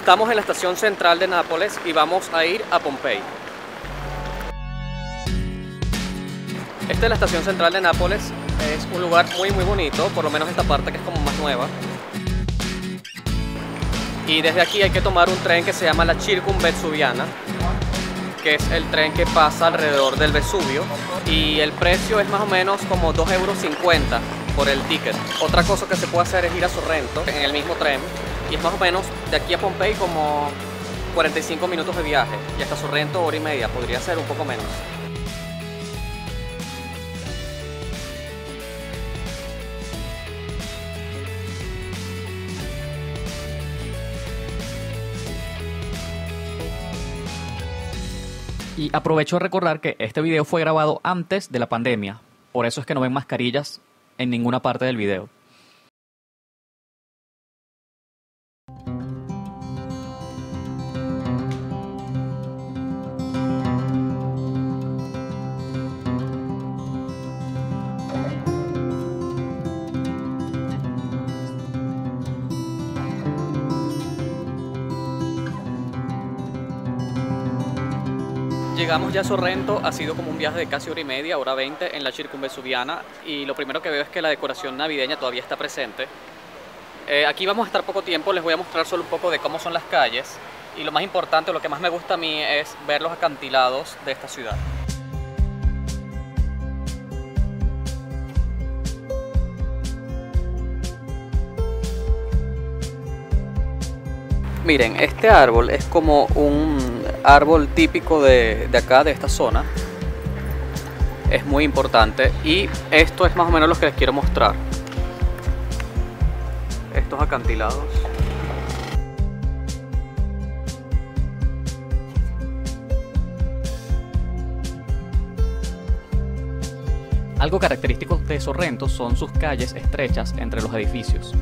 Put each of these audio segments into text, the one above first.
Estamos en la estación central de Nápoles y vamos a ir a Pompey. Esta es la estación central de Nápoles, es un lugar muy bonito, por lo menos esta parte que es como más nueva. Y desde aquí hay que tomar un tren que se llama la Circumvesuviana, que es el tren que pasa alrededor del Vesubio, y el precio es más o menos como 2,50 € por el ticket. Otra cosa que se puede hacer es ir a Sorrento en el mismo tren, y es más o menos de aquí a Pompey como 45 minutos de viaje, y hasta Sorrento hora y media, podría ser un poco menos. Y aprovecho de recordar que este video fue grabado antes de la pandemia, por eso es que no ven mascarillas en ninguna parte del video. Llegamos ya a Sorrento, ha sido como un viaje de casi hora y media, hora 20 en la Circumvesuviana, y lo primero que veo es que la decoración navideña todavía está presente. Aquí vamos a estar poco tiempo, les voy a mostrar solo un poco de cómo son las calles, y lo más importante, lo que más me gusta a mí es ver los acantilados de esta ciudad. Miren, este árbol es como un árbol típico de acá, de esta zona. Es muy importante y esto es más o menos lo que les quiero mostrar. Estos acantilados. Algo característico de Sorrento son sus calles estrechas entre los edificios.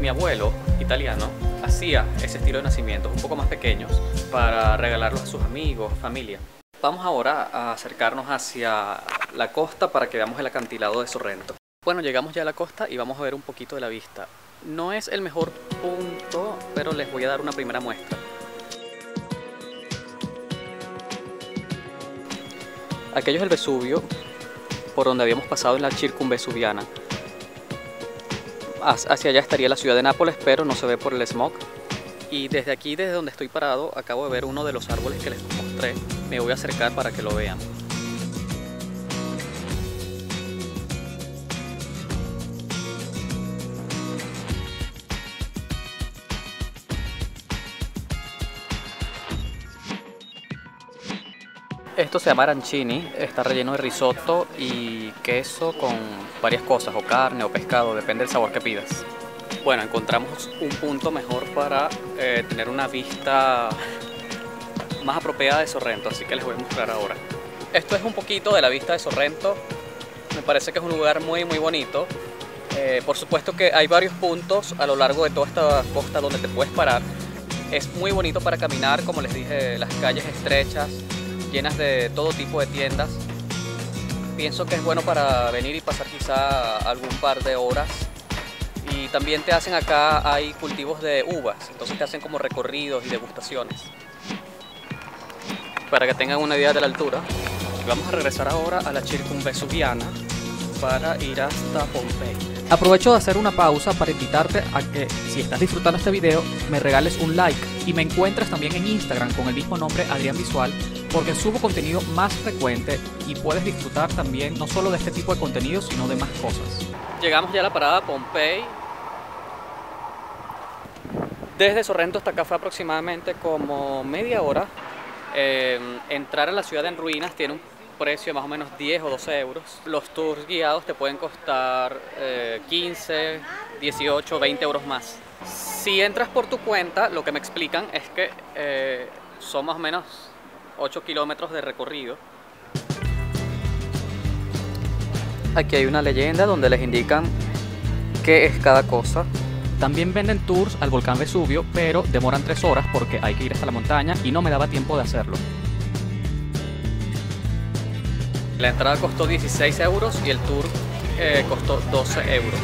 Mi abuelo, italiano, hacía ese estilo de nacimientos un poco más pequeños para regalarlos a sus amigos, familia. Vamos ahora a acercarnos hacia la costa para que veamos el acantilado de Sorrento. Bueno, llegamos ya a la costa y vamos a ver un poquito de la vista. No es el mejor punto, pero les voy a dar una primera muestra. Aquello es el Vesubio, por donde habíamos pasado en la Circumvesuviana. Hacia allá estaría la ciudad de Nápoles, pero no se ve por el smog. Y desde aquí, desde donde estoy parado, acabo de ver uno de los árboles que les mostré. Me voy a acercar para que lo vean. Esto se llama arancini, está relleno de risotto y queso con varias cosas, o carne o pescado, depende del sabor que pidas. Bueno, encontramos un punto mejor para tener una vista más apropiada de Sorrento, así que les voy a mostrar ahora. Esto es un poquito de la vista de Sorrento, me parece que es un lugar muy bonito. Por supuesto que hay varios puntos a lo largo de toda esta costa donde te puedes parar. Es muy bonito para caminar, como les dije, las calles estrechas, llenas de todo tipo de tiendas. Pienso que es bueno para venir y pasar quizá algún par de horas. Y también te hacen acá, hay cultivos de uvas, entonces te hacen como recorridos y degustaciones. Para que tengan una idea de la altura. Vamos a regresar ahora a la Circumvesuviana para ir hasta Pompey. Aprovecho de hacer una pausa para invitarte a que, si estás disfrutando este video, me regales un like y me encuentres también en Instagram con el mismo nombre, Adrián Visual, porque subo contenido más frecuente y puedes disfrutar también no solo de este tipo de contenido, sino de más cosas. Llegamos ya a la parada Pompey. Desde Sorrento hasta acá fue aproximadamente como media hora. Entrar a la ciudad en ruinas tiene un precio de más o menos 10 o 12 euros. Los tours guiados te pueden costar 15, 18, 20 euros más. Si entras por tu cuenta, lo que me explican es que son más o menos 8 kilómetros de recorrido. Aquí hay una leyenda donde les indican qué es cada cosa. También venden tours al volcán Vesubio, pero demoran 3 horas porque hay que ir hasta la montaña y no me daba tiempo de hacerlo. La entrada costó 16 euros y el tour costó 12 euros.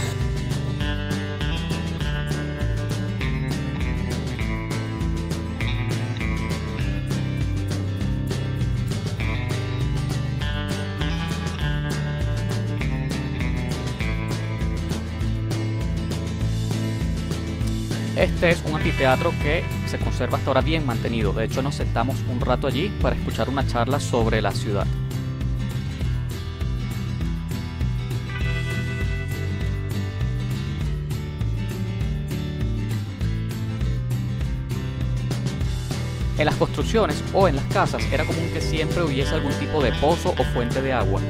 Este es un anfiteatro que se conserva hasta ahora bien mantenido. De hecho, nos sentamos un rato allí para escuchar una charla sobre la ciudad. En las construcciones o en las casas era común que siempre hubiese algún tipo de pozo o fuente de agua.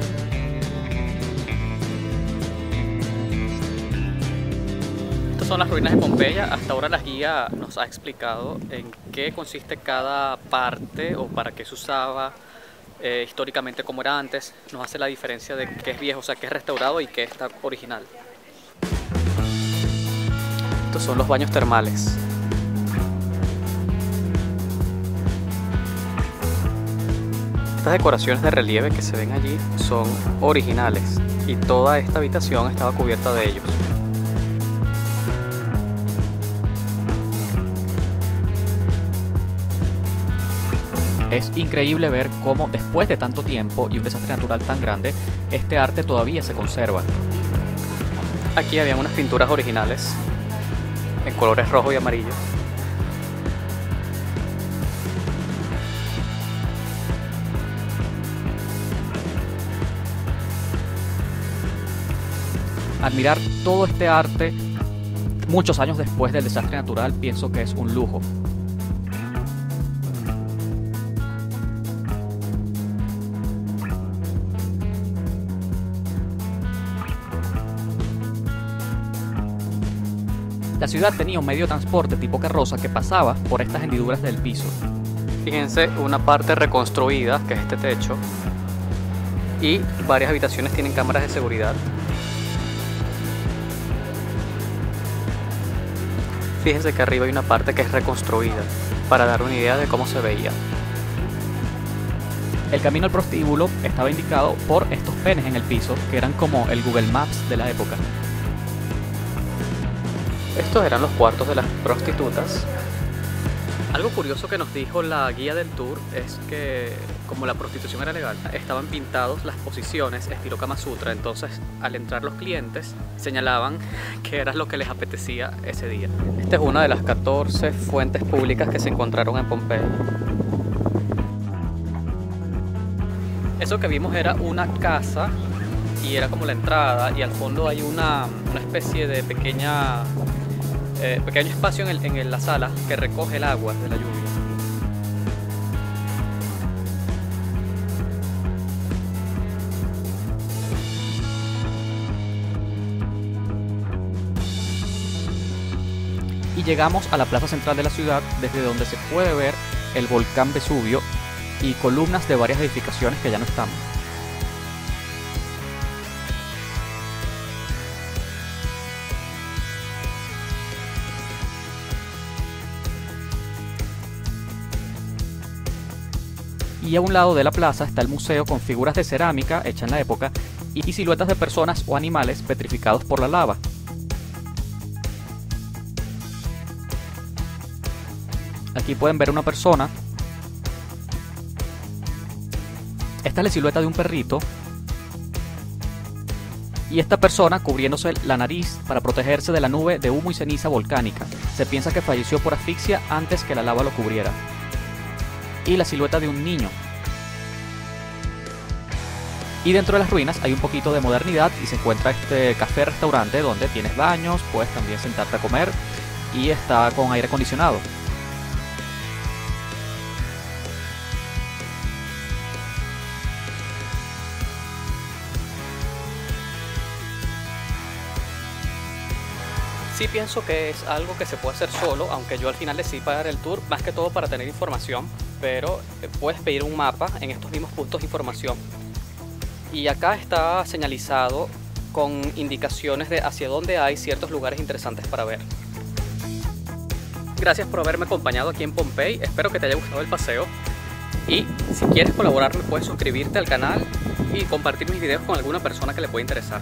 Estas son las ruinas de Pompeya. Hasta ahora la guía nos ha explicado en qué consiste cada parte o para qué se usaba, históricamente cómo era antes. Nos hace la diferencia de qué es viejo, o sea, qué es restaurado y qué está original. Estos son los baños termales. Estas decoraciones de relieve que se ven allí son originales y toda esta habitación estaba cubierta de ellos. Es increíble ver cómo después de tanto tiempo y un desastre natural tan grande, este arte todavía se conserva. Aquí había unas pinturas originales en colores rojo y amarillo. Admirar todo este arte muchos años después del desastre natural pienso que es un lujo. La ciudad tenía un medio de transporte tipo carroza que pasaba por estas hendiduras del piso. Fíjense, una parte reconstruida, que es este techo, y varias habitaciones tienen cámaras de seguridad. Fíjense que arriba hay una parte que es reconstruida, para dar una idea de cómo se veía. El camino al prostíbulo estaba indicado por estos penes en el piso, que eran como el Google Maps de la época. Estos eran los cuartos de las prostitutas. Algo curioso que nos dijo la guía del tour es que, como la prostitución era legal, estaban pintados las posiciones estilo Kama Sutra. Entonces, al entrar los clientes, señalaban que era lo que les apetecía ese día. Esta es una de las 14 fuentes públicas que se encontraron en Pompeya. Eso que vimos era una casa y era como la entrada, y al fondo hay una especie de pequeño espacio en la sala que recoge el agua de la lluvia. Y llegamos a la plaza central de la ciudad, desde donde se puede ver el volcán Vesubio y columnas de varias edificaciones que ya no están. Y a un lado de la plaza está el museo con figuras de cerámica hecha en la época y siluetas de personas o animales petrificados por la lava. Aquí pueden ver una persona. Esta es la silueta de un perrito. Y esta persona cubriéndose la nariz para protegerse de la nube de humo y ceniza volcánica. Se piensa que falleció por asfixia antes que la lava lo cubriera. Y la silueta de un niño. Y dentro de las ruinas hay un poquito de modernidad y se encuentra este café-restaurante donde tienes baños, puedes también sentarte a comer y está con aire acondicionado. Sí pienso que es algo que se puede hacer solo, aunque yo al final decidí pagar el tour, más que todo para tener información, pero puedes pedir un mapa en estos mismos puntos de información. Y acá está señalizado con indicaciones de hacia dónde hay ciertos lugares interesantes para ver. gracias por haberme acompañado aquí en Pompey, espero que te haya gustado el paseo y si quieres colaborarme puedes suscribirte al canal y compartir mis videos con alguna persona que le pueda interesar.